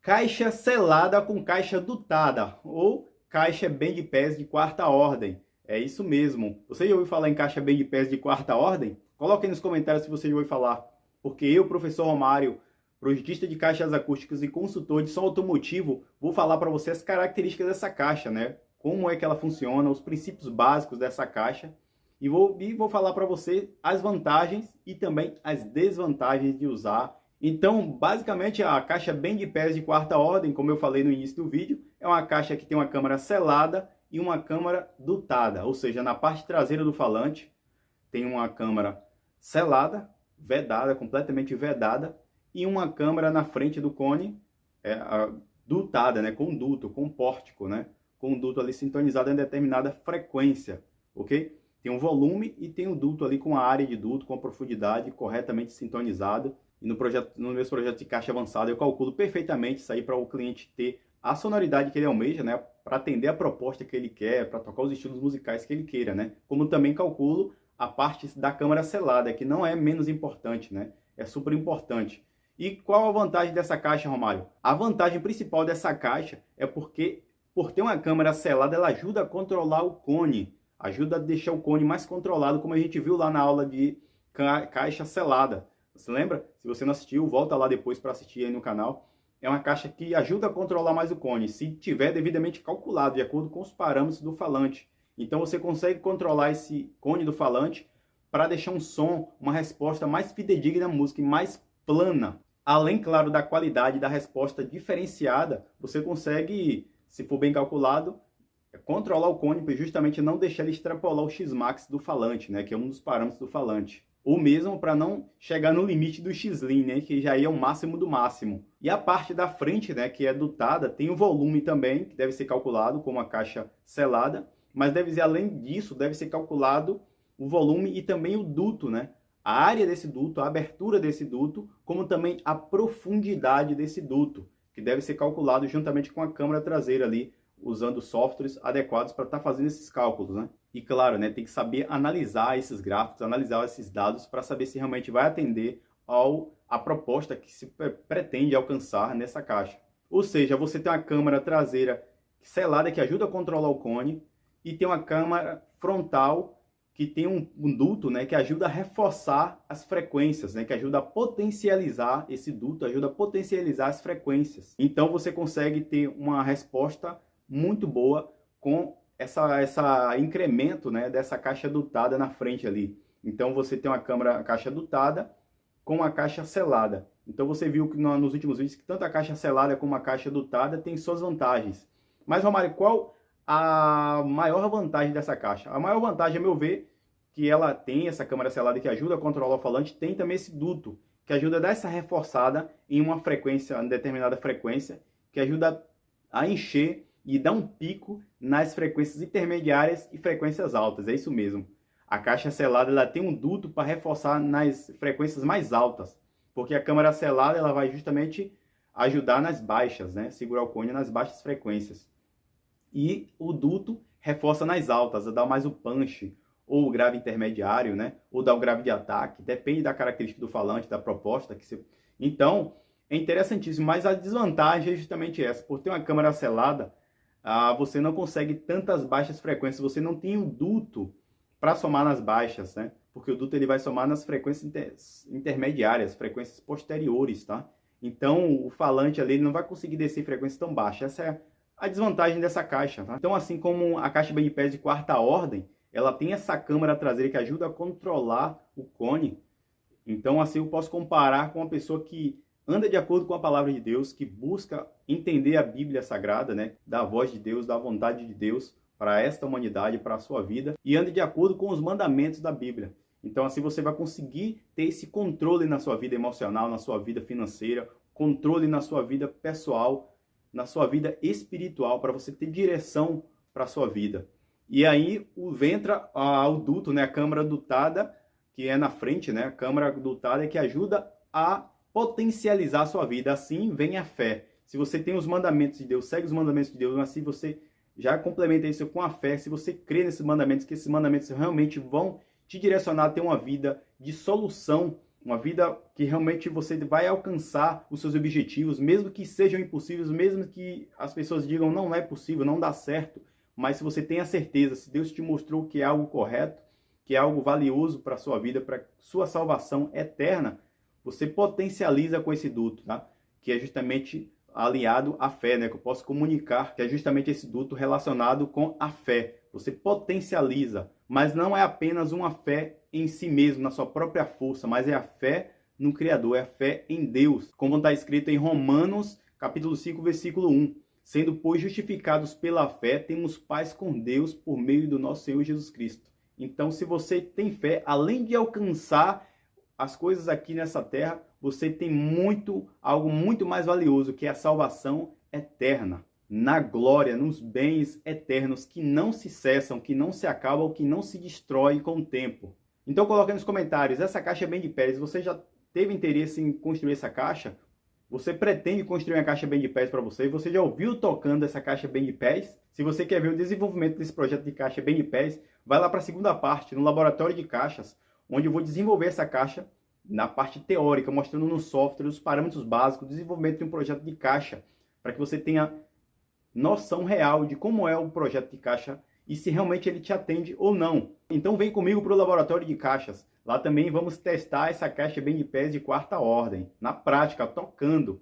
Caixa selada com caixa dutada, ou caixa band-pass de quarta ordem. É isso mesmo. Você já ouviu falar em caixa band-pass de quarta ordem? Coloque aí nos comentários se você já ouviu falar. Porque eu, professor Romário, projetista de caixas acústicas e consultor de som automotivo, vou falar para você as características dessa caixa, né? Como é que ela funciona, os princípios básicos dessa caixa. E vou falar para você as vantagens e também as desvantagens de usar. Então, basicamente, a caixa band-pass de quarta ordem, como eu falei no início do vídeo, é uma caixa que tem uma câmara selada e uma câmara dutada, ou seja, na parte traseira do falante tem uma câmara selada, vedada, completamente vedada, e uma câmara na frente do cone dutada, né, com duto, com pórtico, né, com duto ali sintonizado em determinada frequência, ok? Tem um volume e tem um duto ali com a área de duto, com a profundidade corretamente sintonizado. E no meus projetos de caixa avançada eu calculo perfeitamente isso aí para o cliente ter a sonoridade que ele almeja, né, para atender a proposta que ele quer, para tocar os estilos musicais que ele queira, né? Como também calculo a parte da câmara selada, que não é menos importante, né? É super importante. E qual a vantagem dessa caixa, Romário? A vantagem principal dessa caixa é porque, por ter uma câmera selada, ela ajuda a controlar o cone, ajuda a deixar o cone mais controlado, como a gente viu lá na aula de caixa selada. Você lembra? Se você não assistiu, volta lá depois para assistir aí no canal. É uma caixa que ajuda a controlar mais o cone, se tiver devidamente calculado, de acordo com os parâmetros do falante. Então você consegue controlar esse cone do falante para deixar um som, uma resposta mais fidedigna à música e mais plana. Além, claro, da qualidade da resposta diferenciada, você consegue, se for bem calculado, controlar o cone para justamente não deixar ele extrapolar o X-Max do falante, né, que é um dos parâmetros do falante. Ou mesmo para não chegar no limite do X-Lin, né, que já é o máximo do máximo. E a parte da frente, né, que é dutada, tem o volume também, que deve ser calculado como uma caixa selada, mas deve ser, além disso, deve ser calculado o volume e também o duto, né? A área desse duto, a abertura desse duto, como também a profundidade desse duto, que deve ser calculado juntamente com a câmara traseira ali, usando softwares adequados para estar fazendo esses cálculos, né? E claro, né, tem que saber analisar esses gráficos, analisar esses dados para saber se realmente vai atender à proposta que se pretende alcançar nessa caixa. Ou seja, você tem uma câmara traseira selada que ajuda a controlar o cone e tem uma câmara frontal que tem um duto, né, que ajuda a reforçar as frequências, né, que ajuda a potencializar esse duto, ajuda a potencializar as frequências. Então você consegue ter uma resposta muito boa com essa incremento, né, dessa caixa dutada na frente ali. Então você tem uma caixa dutada com a caixa selada. Então você viu que nos últimos vídeos que tanto a caixa selada como a caixa dutada tem suas vantagens. Mas, Romário, qual a maior vantagem dessa caixa? A maior vantagem, a meu ver, que ela tem essa câmara selada que ajuda a controlar o falante, tem também esse duto, que ajuda a dar essa reforçada em uma frequência, em determinada frequência, que ajuda a encher e dar um pico nas frequências intermediárias e frequências altas. É isso mesmo. A caixa selada ela tem um duto para reforçar nas frequências mais altas, porque a câmara selada ela vai justamente ajudar nas baixas, né? Segurar o cone nas baixas frequências. E o duto reforça nas altas, dá mais o punch, ou o grave intermediário, né? Ou dá o grave de ataque, depende da característica do falante, da proposta que você... Então, é interessantíssimo, mas a desvantagem é justamente essa. Por ter uma câmara selada, você não consegue tantas baixas frequências, você não tem o duto para somar nas baixas, né? Porque o duto ele vai somar nas frequências intermediárias, frequências posteriores, tá? Então, o falante ali ele não vai conseguir descer frequências tão baixas. Essa é a desvantagem dessa caixa, tá? Então, assim como a caixa band-pass de quarta ordem, ela tem essa câmara traseira que ajuda a controlar o cone. Então, assim, eu posso comparar com uma pessoa que anda de acordo com a palavra de Deus, que busca entender a Bíblia Sagrada, né? Da voz de Deus, da vontade de Deus para esta humanidade, para a sua vida, e anda de acordo com os mandamentos da Bíblia. Então, assim, você vai conseguir ter esse controle na sua vida emocional, na sua vida financeira, controle na sua vida pessoal, na sua vida espiritual, para você ter direção para a sua vida. E aí entra o duto, né? A câmara dutada, que é na frente, né? A câmara dutada é que ajuda a potencializar a sua vida. Assim vem a fé. Se você tem os mandamentos de Deus, segue os mandamentos de Deus, mas se você já complementa isso com a fé, se você crê nesses mandamentos, que esses mandamentos realmente vão te direcionar a ter uma vida de solução Uma vida que realmente você vai alcançar os seus objetivos, mesmo que sejam impossíveis, mesmo que as pessoas digam não é possível, não dá certo. Mas se você tem a certeza, se Deus te mostrou que é algo correto, que é algo valioso para a sua vida, para sua salvação eterna, você potencializa com esse duto, tá? Que é justamente aliado à fé, né? Que eu posso comunicar, que é justamente esse duto relacionado com a fé. Você potencializa, mas não é apenas uma fé em si mesmo, na sua própria força, mas é a fé no Criador, é a fé em Deus. Como está escrito em Romanos, capítulo 5, versículo 1. Sendo, pois, justificados pela fé, temos paz com Deus por meio do nosso Senhor Jesus Cristo. Então, se você tem fé, além de alcançar as coisas aqui nessa terra, você tem algo muito mais valioso, que é a salvação eterna, na glória, nos bens eternos que não se cessam, que não se acabam, que não se destroem com o tempo. Então coloque aí nos comentários, essa caixa é bem de pés, você já teve interesse em construir essa caixa? Você pretende construir uma caixa bem de pés para você? Você já ouviu tocando essa caixa bem de pés? Se você quer ver o desenvolvimento desse projeto de caixa bem de pés, vai lá para a segunda parte, no laboratório de caixas, onde eu vou desenvolver essa caixa na parte teórica, mostrando no software os parâmetros básicos, o desenvolvimento de um projeto de caixa, para que você tenha noção real de como é o projeto de caixa e se realmente ele te atende ou não. Então vem comigo para o laboratório de caixas. Lá também vamos testar essa caixa bem de pés de quarta ordem, na prática, tocando.